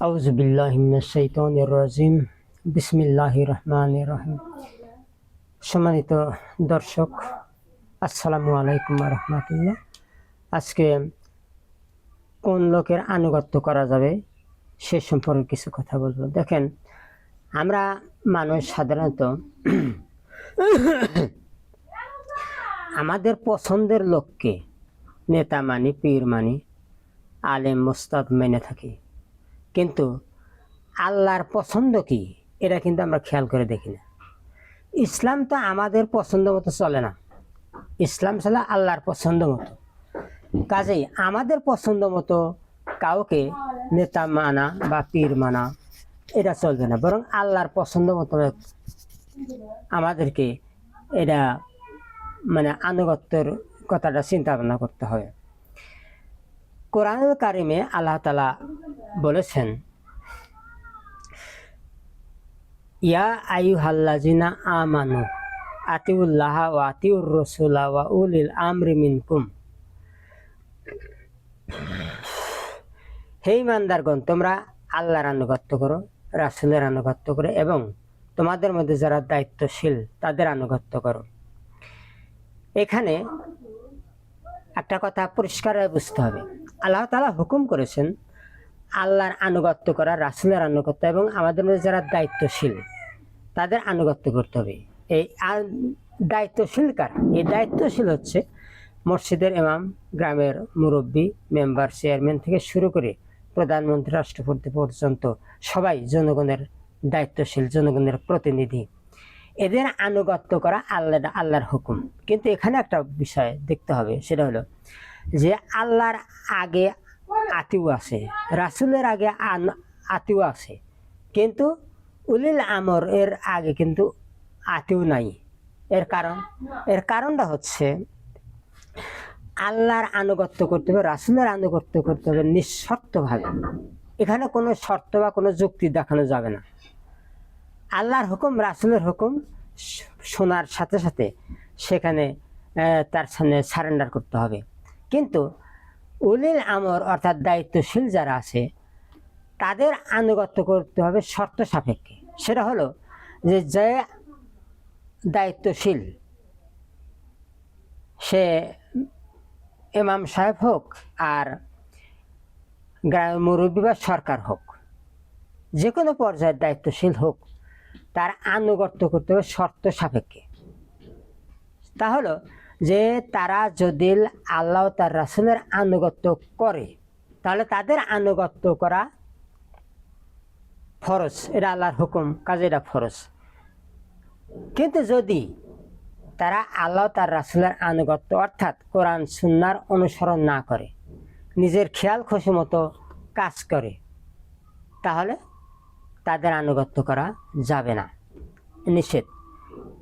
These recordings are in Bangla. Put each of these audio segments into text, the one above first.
আউযু বিল্লাহি মিনাশ শাইতানির রাজিম। বিসমিল্লাহির রহমানির রহিম। সম্মানিত দর্শক, আসসালামু আলাইকুম ওয়া রাহমাতুল্লাহ। আজকে কোন লোকের আনুগত্য করা যাবে সে সম্পর্কে কিছু কথা বলবো। দেখেন, আমরা মানুষ সাধারণত আমাদের পছন্দের লোককে নেতা মানি, পীর মানি, আলেম মুস্তাদ মেনে থাকি, কিন্তু আল্লাহর পছন্দ কি এটা কিন্তু আমরা খেয়াল করে দেখি না। ইসলাম তো আমাদের পছন্দ মতো চলে না, ইসলাম চলে আল্লাহর পছন্দ মতো। কাজেই আমাদের পছন্দ মতো কাউকে নেতা মানা বা পীর মানা এটা চলবে না, বরং আল্লাহর পছন্দ মতো আমাদেরকে এটা আনুগত্যের কথাটা চিন্তা ভাবনা করতে হবে। কোরআনুল কারিমে আল্লাহ তাআলা বলেছেন, ইয়া আইয়ুহাল্লাযিনা আমানু আতিউল্লাহ ওয়া আতিউর রাসূলা ওয়া উলিল আমরি মিনকুম। হে ঈমানদারগণ, তোমরা আল্লাহর আনুগত্য করো, রাসূলের আনুগত্য করো এবং তোমাদের মধ্যে যারা দায়িত্বশীল তাদের আনুগত্য করো। এখানে একটা কথা পরিষ্কার বুঝতে হবে, আল্লাহ তাআলা হুকুম করেছেন আল্লাহর আনুগত্য করা, রাসূলের আনুগত্য এবং আমাদের মধ্যে যারা দায়িত্বশীল তাদের আনুগত্য করতে হবে। এই দায়িত্বশীল কার? এই দায়িত্বশীল হচ্ছে মসজিদের ইমাম, গ্রামের মুরব্বী, মেম্বার, চেয়ারম্যান থেকে শুরু করে প্রধানমন্ত্রী, রাষ্ট্রপতি পর্যন্ত সবাই জনগণের দায়িত্বশীল, জনগণের প্রতিনিধি। এদের আনুগত্য করা আল্লাহর হুকুম। কিন্তু এখানে একটা বিষয় দেখতে হবে, সেটা হলো যে আল্লাহর আগে আতিউ আছে, রাসূলের আগে আতিউ আছে, কিন্তু উলিল আমর এর আগে কিন্তু আতিউ নাই। এর কারণটা হচ্ছে আল্লাহর আনুগত্য করতে হবে, রাসূলের আনুগত্য করতে হবে নিঃশর্তভাবে। এখানে কোনো শর্ত বা কোনো যুক্তি দেখানো যাবে না। আল্লাহর হুকুম, রাসূলের হুকুম শোনার সাথে সাথে সেখানে তার সামনে সারেন্ডার করতে হবে। কিন্তু উলিল আমর অর্থাৎ দায়িত্বশীল যারা আছে তাদের আনুগত্য করতে হবে শর্ত সাপেক্ষে। সেটা হলো যে দায়িত্বশীল, সে ইমাম সাহেব হোক আর গ্রামের মুরব্বী বা সরকার হোক, যে কোনো পর্যায়ের দায়িত্বশীল হোক, তার আনুগত্য করতে হবে শর্ত সাপেক্ষে। তা হলো যে তারা যদি আল্লাহ তার রাসূলের আনুগত্য করে তাহলে তাদের আনুগত্য করা ফরজ, এটা আল্লাহর হুকুম, কাজে এটা ফরজ। কিন্তু যদি তারা আল্লাহ তার রাসূলের আনুগত্য অর্থাৎ কোরআন সুন্নাহর অনুসরণ না করে, নিজের খেয়াল খুশি মতো কাজ করে, তাহলে তাদের আনুগত্য করা যাবে না, নিষেধ।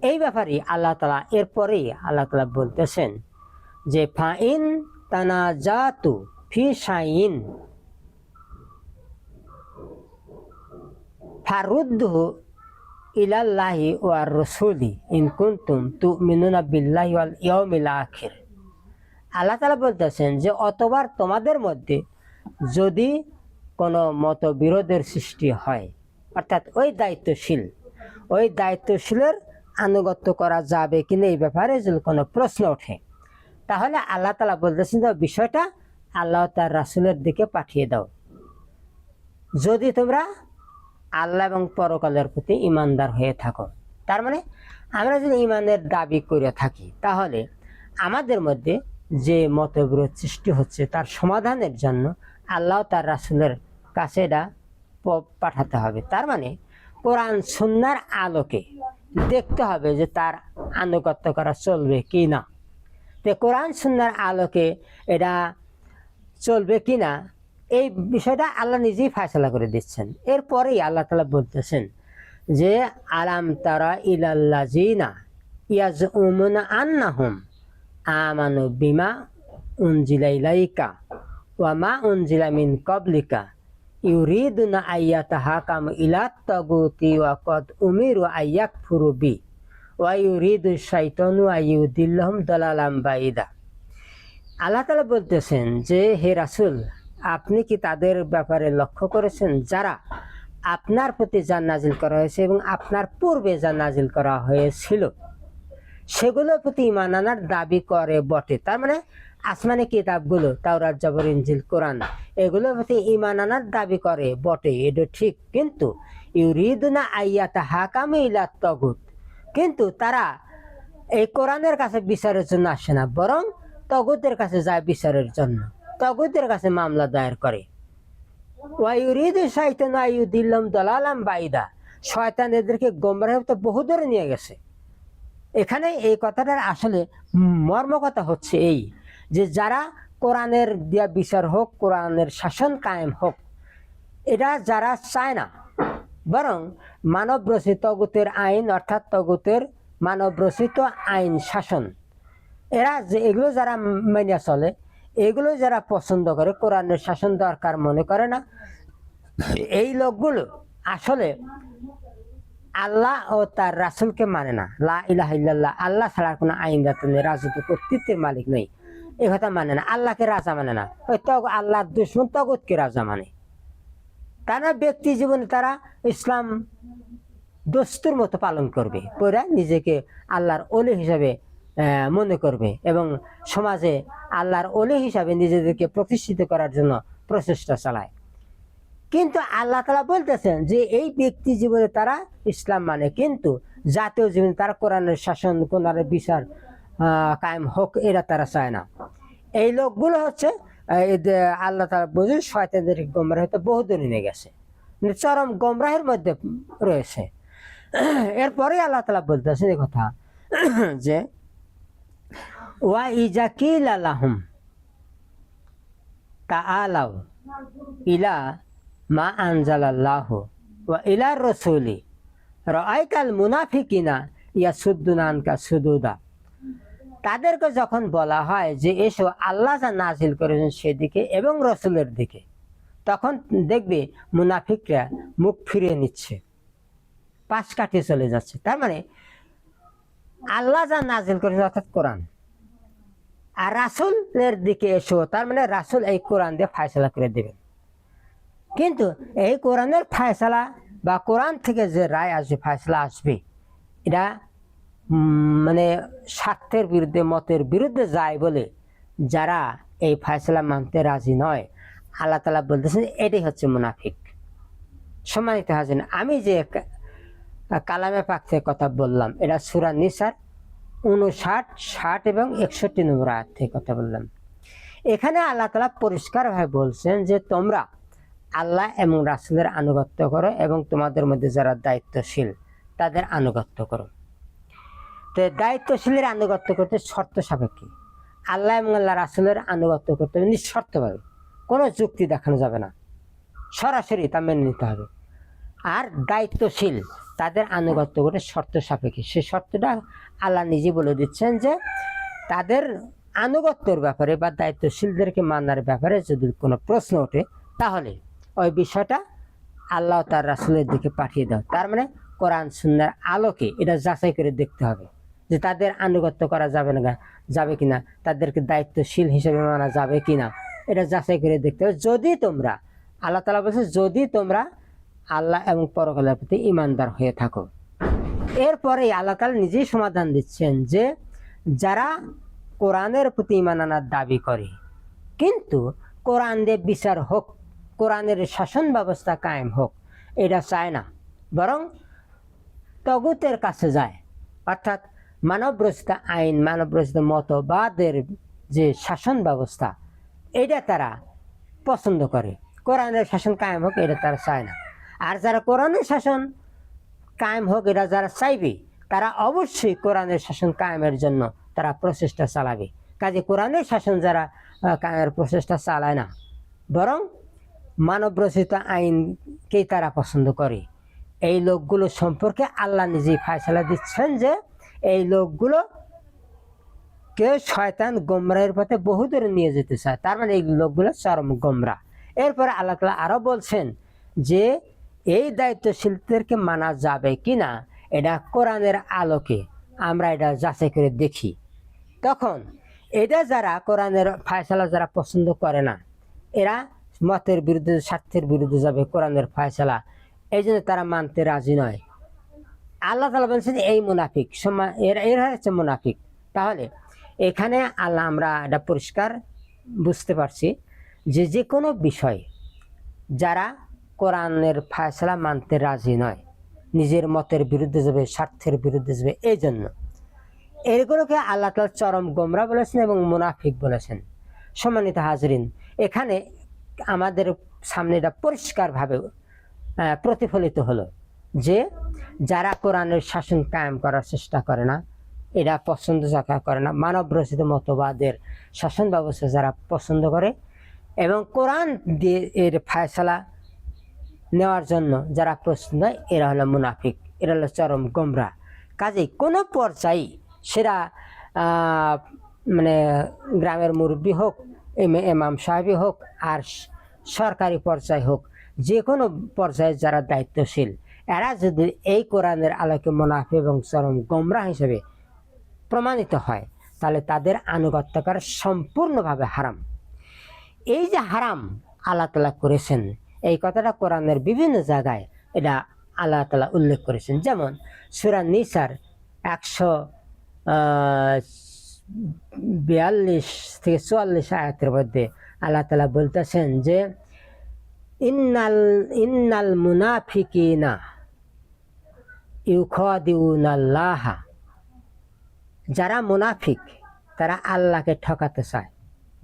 এই ব্যাপারে আল্লাহ তাআলা এরপরেই আল্লাহ তাআলা বলতেছেন যে ফাইন তানাজাতু ফি শাইইন ফারুদ্দুহু ইলাল্লাহি ওয়া রাসূলি ইন কুনতুম তুমিনুনা বিল্লাহি ওয়াল ইয়াউমিল আখির। আল্লাহ তাআলা বলতেছেন যে অতবার তোমাদের মধ্যে যদি কোনো মতবিরোধের সৃষ্টি হয়, অর্থাৎ ওই দায়িত্বশীলের আনুগত্য করা যাবে কিনা এই ব্যাপারে যদি কোনো প্রশ্ন ওঠে, তাহলে আল্লাহ তাআলা বলতেছেন যে বিষয়টা আল্লাহ তার রাসূলের দিকে পাঠিয়ে দাও। যদি তোমরা আল্লাহ এবং পরকালের প্রতি ঈমানদার হয়ে থাকো, তার মানে আমরা যদি ঈমানের দাবি করে থাকি, তাহলে আমাদের মধ্যে যে মতবিরোধ সৃষ্টি হচ্ছে তার সমাধানের জন্য আল্লাহ তার রাসূলের কাছে এটা পাঠাতে হবে। তার মানে কোরআন সুন্নাহর আলোকে দেখতে হবে যে তার আনুগত্য করা চলবে কি না। তো কোরআন সুন্নাহর আলোকে এটা চলবে কি না এই বিষয়টা আল্লাহ নিজেই ফয়সালা করে দিচ্ছেন। এরপরেই আল্লাহ তাআলা বলতেছেন যে আলাম তারা ইলাল্লাযিনা ইয়াজউমুনা আন্নাহুম আমানু বিমা উনজিলা ইলাইকা ওয়া মা উনজিলা মিন ক্বাবলিকা ইউরিদুনা আইয়াতাহাকামু ইলাত তাগুতি ওয়া ক্বাদ উমিরু আইয়াকফুরু বি ওয়া ইউরিদু শাইতানু আইয়ুদিল্লাহুম দালালাম বাইদা। আল্লাহ তাআলা বলতেছেন যে হে রাসূল, আপনি কি তাদের ব্যাপারে লক্ষ্য করেছেন যারা আপনার প্রতি যা নাজিল করা হয়েছে এবং আপনার পূর্বে যা নাজিল করা হয়েছিল সেগুলোর প্রতি ঈমান আনার দাবি করে বটে। তার মানে আসমানি কিতাবগুলো তাওরাত, জবর, ইনজিল, কোরআন এগুলোর প্রতি ঈমান আনার দাবি করে বটে, এটা ঠিক। কিন্তু ইউরিদুনা আইয়াতাহাকামু ইলা তাগুত, কিন্তু তারা এই কোরআনের কাছে বিচারের জন্য আসে না, বরং তগুতের কাছে যায় বিচারের জন্য, তগুতের কাছে মামলা দায়ের করে। ওয়াইউরিদু শাইতানু আইয়ুদিল্লাহুম দালালাম বাইদা, শয়তান এদেরকে গোমরাহের তো বহু দূরে নিয়ে গেছে। এখানে এই কথাটার আসলে মর্ম কথা হচ্ছে এই যে যারা কোরআনের দিয়া বিচার হোক, কোরআনের শাসন কায়েম হোক, এটা যারা চায় না, বরং মানব রচিত তগুতের আইন অর্থাৎ তগুতের মানব রচিত আইন শাসন এরা যে এগুলো যারা মেনে চলে, এগুলো যারা পছন্দ করে, কোরআনের শাসন দরকার মনে করে না, এই লোকগুলো আসলে আল্লাহ ও তার রাসূলকে মানে না। লা ইলাহা ইল্লাল্লাহ, আল্লাহ ছাড়া কোনো আইন দাতা নেই, রাজত্ব কর্তৃত্বের মালিক নেই, এ কথা মানে না। আল্লাহকে রাজা মানে না, ওই আল্লাহর দুশমন তগুতকে রাজা মানে। তারা ব্যক্তি জীবনে তারা ইসলাম দস্তুর মতো পালন করবে, পরে নিজেকে আল্লাহর ওলি হিসাবে মনে করবে এবং সমাজে আল্লাহর ওলি হিসাবে নিজেদেরকে প্রতিষ্ঠিত করার জন্য প্রচেষ্টা চালায়। কিন্তু আল্লাহ তাআলা বলতেছেন যে এই ব্যক্তি জীবনে তারা ইসলাম মানে, কিন্তু জাতীয় জীবনে তারা কোরআনের শাসন, কোরআনের বিচার কায়েম হোক, এরা তারা চায় না। এই লোকগুলো হচ্ছে আল্লাহ তাআলা বুঝুন শয়তানদের গোমরাহ হতে বহু দূরে নিয়ে গেছে, চরম গোমরাহের মধ্যে রয়েছে। এরপরে আল্লাহ তাআলা বলতেছেন এই কথা যে ওয়া ইজা কিলা লাহুম তাআলাউ ইলা মা আনজালাল্লাহু ওয়া ইলা রাসূলি রাআইতাল মুনাফিকিনা ইয়াসুদ্দুনা আনকা সুদুদা, তাদেরকে যখন বলা হয় যে এসো আল্লাহ যা নাজিল করেছেন সেদিকে এবং রসুলের দিকে, তখন দেখবে মুনাফিকরা মুখ ফিরিয়ে নিচ্ছে, পাশ কাটিয়ে চলে যাচ্ছে। তার মানে আল্লাহ যা নাজিল করেছেন অর্থাৎ কোরআন, আর রাসূলের দিকে এসো, তার মানে রাসূল এই কোরআন দিয়ে ফায়সালা করে দেবেন। কিন্তু এই কোরআনের ফায়সালা বা কোরআন থেকে যে রায় আসবে, ফায়সালা আসবে, এটা মানে স্বার্থের বিরুদ্ধে, মতের বিরুদ্ধে যায় বলে যারা এই ফায়সালা মানতে রাজি নয়, আল্লাহ তাআলা বলতেছেন এটাই হচ্ছে মুনাফিক। সম্মানিত হাজির, আমি যে কালামে পাক থেকে কথা বললাম এটা সূরা নিসার 59, 60 এবং 61 নম্বর আয়াত থেকে কথা বললাম। এখানে আল্লাহ তাআলা পরিষ্কারভাবে বলছেন যে তোমরা আল্লাহ এবং রাসূলের আনুগত্য করো এবং তোমাদের মধ্যে যারা দায়িত্বশীল তাদের আনুগত্য করো। তো দায়িত্বশীলের আনুগত্য করতে শর্ত সাপেক্ষে, আল্লাহ এবং আল্লাহ রাসূলের আনুগত্য করতে হবে নিঃশর্তভাবে, কোনো যুক্তি দেখানো যাবে না, সরাসরি তা মেনে নিতে হবে। আর দায়িত্বশীল তাদের আনুগত্য করতে শর্ত সাপেক্ষে, সে শর্তটা আল্লাহ নিজে বলে দিচ্ছেন যে তাদের আনুগত্যের ব্যাপারে বা দায়িত্বশীলদেরকে মানার ব্যাপারে যদি কোনো প্রশ্ন ওঠে তাহলে ওই বিষয়টা আল্লাহ তার রাসূলের দিকে পাঠিয়ে দাও। তার মানে কোরআন সুন্নাহর আলোকে এটা যাচাই করে দেখতে হবে যে তাদের আনুগত্য করা যাবে কিনা, তাদেরকে দায়িত্বশীল হিসেবে মানা যাবে কিনা, এটা যাচাই করে দেখতে হবে। যদি তোমরা, আল্লাহ তাআলা বলছে, যদি তোমরা আল্লাহ এবং পরকালের প্রতি ঈমানদার হয়ে থাকো। এরপরে আল্লাহ তাআলা নিজেই সমাধান দিচ্ছেন যে যারা কোরআনের প্রতি ঈমান আনার দাবি করে কিন্তু কোরআন দিয়ে বিচার হোক, কোরআনের শাসন ব্যবস্থা কায়েম হোক, এটা চায় না, বরং তগুতের কাছে যায়, অর্থাৎ মানব রচিত আইন, মানব রচিত মতবাদের যে শাসন ব্যবস্থা এটা তারা পছন্দ করে, কোরআনের শাসন কায়েম হোক এটা তারা চায় না। আর যারা কোরআনের শাসন কায়েম হোক এটা যারা চাইবে, তারা অবশ্যই কোরআনের শাসন কায়েমের জন্য তারা প্রচেষ্টা চালাবে। কাজে কোরআনের শাসন যারা কায়েমের প্রচেষ্টা চালায় না, বরং মানব রচিত আইনকেই তারা পছন্দ করে, এই লোকগুলো সম্পর্কে আল্লাহ নিজেই ফায়সালা দিচ্ছেন যে এই লোকগুলো কে শয়তান গোমরাহের পথে বহু দূরে নিয়ে যেতে চায়, তার মানে এই লোকগুলো চরম গোমরা। এরপরে আল্লাহ তাআলা আরো বলছেন যে এই দায়িত্বশীলদেরকে মানা যাবে কিনা এটা কোরআনের আলোকে আমরা এটা যাচাই করে দেখি। তখন এটা যারা কোরআনের ফায়সালা যারা পছন্দ করে না, এরা মতের বিরুদ্ধে, স্বার্থের বিরুদ্ধে যাবে কোরআনের ফয়সালা, এই জন্য তারা মানতে রাজি নয়। আল্লাহ তাআলা বলছেন এই মুনাফিক, এরা হচ্ছে মুনাফিক। তাহলে এখানে আল্লাহ আমরা এটা পরিষ্কার বুঝতে পারছি যে যে কোনো বিষয় যারা কোরআনের ফয়সালা মানতে রাজি নয়, নিজের মতের বিরুদ্ধে যাবে, স্বার্থের বিরুদ্ধে যাবে, এই জন্য এগুলোকে আল্লাহ তাআলা চরম গোমরা বলেছেন এবং মুনাফিক বলেছেন। সম্মানিত হাজরিন, এখানে আমাদের সামনে এটা পরিষ্কারভাবে প্রতিফলিত হলো যে যারা কোরআনের শাসন কায়েম করার চেষ্টা করে না, এরা পছন্দ করে না, মানব রচিত মতবাদের শাসন ব্যবস্থা যারা পছন্দ করে এবং কোরআন দিয়ে এর ফয়সালা নেওয়ার জন্য যারা প্রস্তুত নয়, এরা হলো মুনাফিক, এরা হলো চরম গোমরা। কাজেই কোনো পর্যায়ে সেরা মানে গ্রামের মুরব্বী হোক, ইমাম সাহেবই হোক, আর সরকারি পর্যায়ে হোক, যে কোনো পর্যায়ে যারা দায়িত্বশীল, এরা যদি এই কোরআনের আলোকে মুনাফিক এবং চরম গোমরা হিসেবে প্রমাণিত হয়, তাহলে তাদের আনুগত্য করা সম্পূর্ণভাবে হারাম। এই যে হারাম আল্লাহ তাআলা করেছেন, এই কথাটা কোরআনের বিভিন্ন জায়গায় এটা আল্লাহ তাআলা উল্লেখ করেছেন। যেমন সূরা নিসার 142 থেকে 44 আয়াতের মধ্যে আল্লাহ তাআলা বলতেছেন যে ইন্নাল মুনাফিকিনা ইউখাদিউনাল্লাহ, যারা মুনাফিক তারা আল্লাহকে ঠকাতে চায়,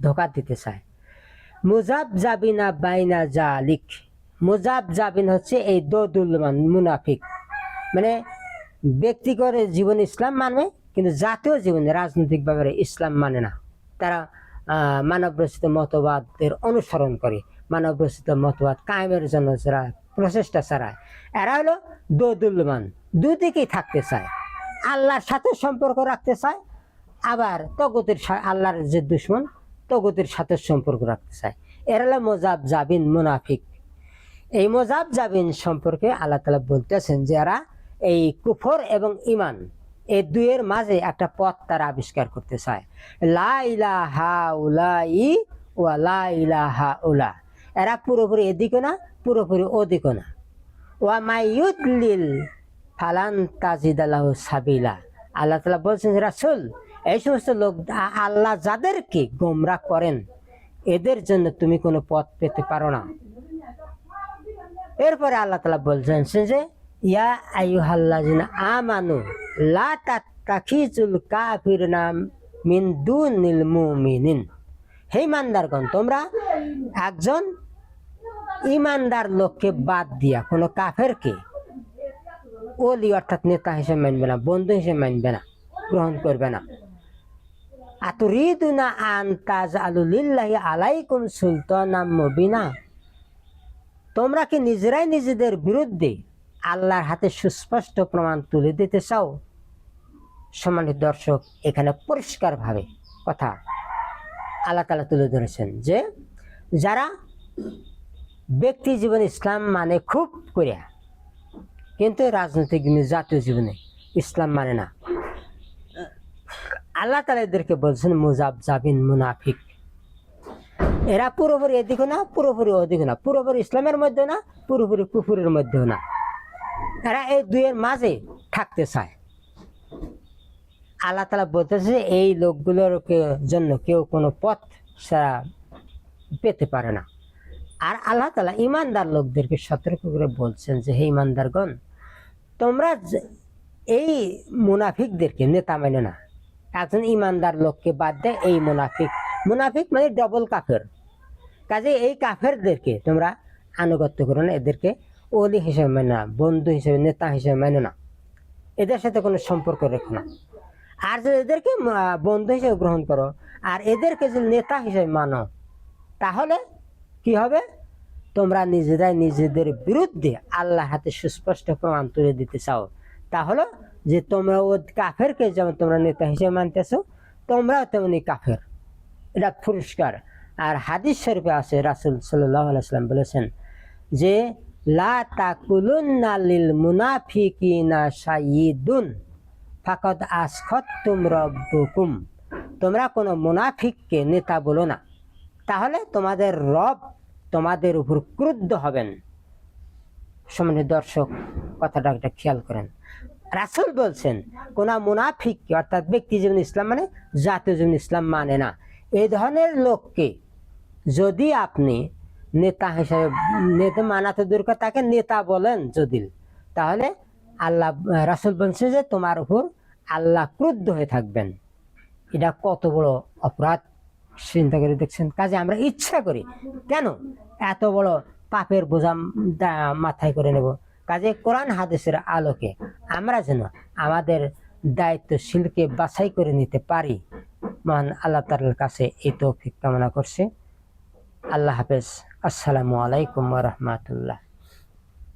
ধোঁকা দিতে চায়। মুজাবজাবিনা বাইনা জালিক, মুজাবজাবিন হচ্ছে এই দোদুল্যমান মুনাফিক, মানে ব্যক্তিগত জীবনে ইসলাম মানবে কিন্তু জাতীয় জীবনে রাজনৈতিক ব্যাপারে ইসলাম মানে না। তারা মানব রচিত মতবাদের অনুসরণ করে, মানব রচিত মতবাদ কায়েমের জন্য যারা প্রচেষ্টা চালায়, এরা হলো দোদুল্যমান, দুদিকেই থাকতে চায়, আল্লাহর সাথে সম্পর্ক রাখতে চায়, আবার তগুতের আল্লাহর যে দুশ্মন তগুতের সাথে সম্পর্ক রাখতে চায়। এরা হলো মুজাবজাবিন মুনাফিক। এই মুজাবজাবিন সম্পর্কে আল্লাহ তাআলা বলতেছেন যে এরা এই কুফর এবং ঈমান এই দুইয়ের মাঝে একটা পথ তারা আবিষ্কার করতে চায়। লা ইলাহা উলাই ওয়া লা ইলাহা উলা, এরা পুরোপুরি এদিকে না, পুরোপুরি ওদিকে না। ওয়া মাইয়ুদলিল ফালান তাজিদা লাহু সাবিলা, আল্লাহ তাআলা বলছেন রাসূল, এই সমস্ত লোক আল্লাহ যাদেরকে গোমরাহ করেন, এদের জন্য তুমি কোনো পথ পেতে পারো না। এরপরে আল্লাহ তাআলা বলছেন যে ইয়া আইয়ুহাল্লাযিনা আমানু লা তাত্তাখিযুল কাফিরিনা মিন দুনিল মুমিনিন, হে ইমানদারগণ, তোমরা একজন ইমানদার লোককে বাদ দিয়া কোনো কাফেরকে ওলি অর্থাৎ নেতা হিসেবে মানবে না, বন্ধু হিসেবে মানবে না, গ্রহণ করবে না। আতুরিদুনা আন তাজআলু লিল্লাহি আলাইকুম সুলতানাম মুবিনা, তোমরা কি নিজেরাই নিজেদের বিরুদ্ধে আল্লাহর হাতে সুস্পষ্ট প্রমাণ তুলে দিতে চাও? সম্মানিত দর্শক, এখানে পরিষ্কারভাবে কথা আল্লাহ তাআলা তুলে ধরেছেন যে যারা ব্যক্তি জীবনে ইসলাম মানে খুব করিয়া, কিন্তু রাজনৈতিক জাতীয় জীবনে ইসলাম মানে না, আল্লাহ তাআলা এদেরকে বলছেন মুজাবজাবিন মুনাফিক। এরা পুরোপুরি এদিকে না, পুরোপুরি ওদিকে না, পুরোপুরি ইসলামের মধ্যে না, পুরোপুরি কুফুরের মধ্যেও না, এরা এই দুইয়ের মাঝে থাকতে চায়। আল্লাহ তাআলা বলতেছে এই লোকগুলোর জন্য কেউ কোনো পথ ছাড়া পেতে পারে না। আর আল্লাহ তাআলা ইমানদার লোকদেরকে সতর্ক করে বলছেন যে হে ইমানদারগণ, তোমরা এই মুনাফিকদেরকে নেতা মেনে না। একজন ইমানদার লোককে বাদ দেয় এই মুনাফিক, মুনাফিক মানে ডবল কাফের। কাজে এই কাফেরদেরকে তোমরা আনুগত্য করো না, এদেরকে ওলি হিসেবে মেনে না, বন্ধু হিসেবে, নেতা হিসেবে মেনে না, এদের সাথে কোনো সম্পর্ক রেখো না। আর যদি এদেরকে বন্ধু হিসেবে গ্রহণ করো আর এদেরকে যদি নেতা হিসেবে মানো, তাহলে কি হবে? তোমরা নিজেরাই নিজেদের বিরুদ্ধে আল্লাহর হাতে সুস্পষ্ট প্রমাণ তুলে দিতে চাও। তাহলে যে তোমরা ও কাফেরকে যেমন তোমরা নেতা হিসেবে মানতেছো, তোমরাও তেমনি কাফের, এটা পরিষ্কার। আর হাদিস শরীফে আছে রাসূল সাল্লাল্লাহু আলাইহি ওয়াসাল্লাম বলেছেন যে লা তাকুলুন্না লিল মুনাফিকিনা শাইয়্যিদুন ফাকাদ আসখাতুম রাব্বুকুম, তোমরা কোনো মুনাফিককে নেতা বলো না, তাহলে তোমাদের রব তোমাদের উপর ক্রুদ্ধ হবেন। সম্মানিত দর্শক, কথাটা একটা খেয়াল করেন। রাসূল বলছেন কোন মুনাফিককে, অর্থাৎ ব্যক্তি জীবন ইসলাম মানে জাতীয় জীবন ইসলাম মানে না, এই ধরনের লোককে যদি আপনি নেতা হিসাবে, নেতা মানাতে দূর করে তাকে নেতা বলেন যদি, তাহলে আল্লাহ রাসূল বলছে যে তোমার উপর আল্লাহ ক্রুদ্ধ হয়ে থাকবেন। এটা কত বড় অপরাধ চিন্তা করে দেখছেন। কাজে আমরা ইচ্ছা করি কেন এত বড় পাপের বোঝা মাথায় করে নেব? কাজে কোরআন হাদিসের আলোকে আমরা যেন আমাদের দায়িত্বশীলকে বাছাই করে নিতে পারি। মহান আল্লাহ তাআলার কাছে এই তৌফিক কামনা করছি। আল্লাহ হাফেজ। আসসালামু আলাইকুম ওয়া রাহমাতুল্লাহ।